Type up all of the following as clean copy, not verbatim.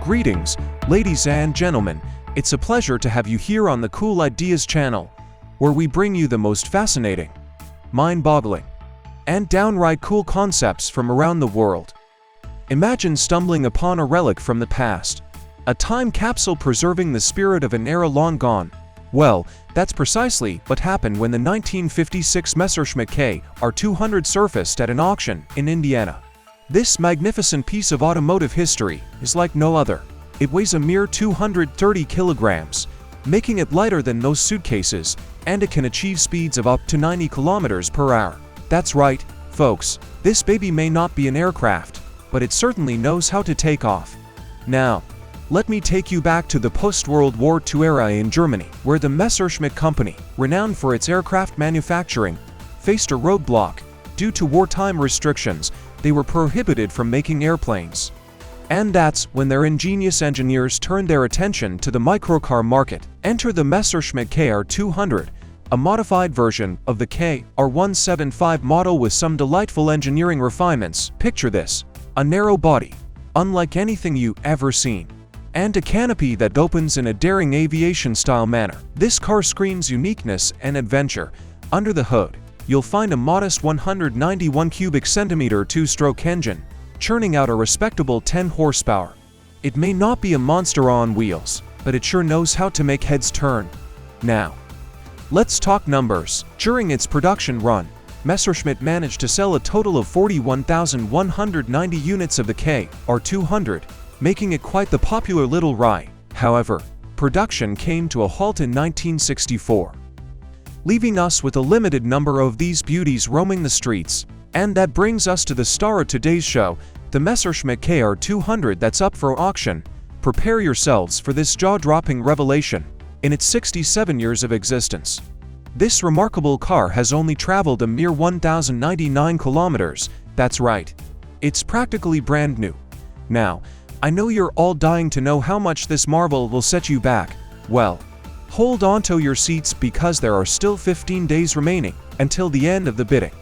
Greetings, ladies and gentlemen, it's a pleasure to have you here on the Cool Ideas channel, where we bring you the most fascinating, mind-boggling, and downright cool concepts from around the world. Imagine stumbling upon a relic from the past, a time capsule preserving the spirit of an era long gone. Well, that's precisely what happened when the 1956 Messerschmitt KR200 surfaced at an auction in Indiana. This magnificent piece of automotive history is like no other. It weighs a mere 230 kilograms, making it lighter than most suitcases, and it can achieve speeds of up to 90 kilometers per hour. That's right, folks, this baby may not be an aircraft, but it certainly knows how to take off. Now, let me take you back to the post-World War II era in Germany, where the Messerschmitt company, renowned for its aircraft manufacturing, faced a roadblock. Due to wartime restrictions, they were prohibited from making airplanes. And that's when their ingenious engineers turned their attention to the microcar market. Enter the Messerschmitt KR200, a modified version of the KR175 model with some delightful engineering refinements. Picture this: a narrow body, unlike anything you've ever seen, and a canopy that opens in a daring aviation-style manner. This car screams uniqueness and adventure. Under the hood, you'll find a modest 191 cubic centimeter two-stroke engine, churning out a respectable 10 horsepower. It may not be a monster on wheels, but it sure knows how to make heads turn. Now, let's talk numbers. During its production run, Messerschmitt managed to sell a total of 41,190 units of the KR200, making it quite the popular little ride. However, production came to a halt in 1964. Leaving us with a limited number of these beauties roaming the streets. And that brings us to the star of today's show, the Messerschmitt KR200 that's up for auction. Prepare yourselves for this jaw-dropping revelation. In its 67 years of existence, this remarkable car has only traveled a mere 1,099 kilometers. That's right, it's practically brand new. Now, I know you're all dying to know how much this marvel will set you back. Well, hold on to your seats because there are still 15 days remaining until the end of the bidding.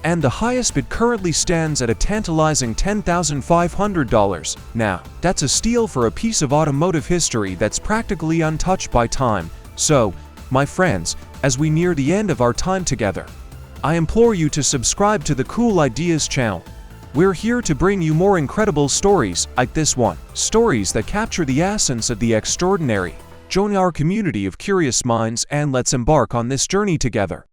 And the highest bid currently stands at a tantalizing $10,500. Now, that's a steal for a piece of automotive history that's practically untouched by time. So, my friends, as we near the end of our time together, I implore you to subscribe to the Cool Ideas channel. We're here to bring you more incredible stories like this one. Stories that capture the essence of the extraordinary. Join our community of curious minds and let's embark on this journey together.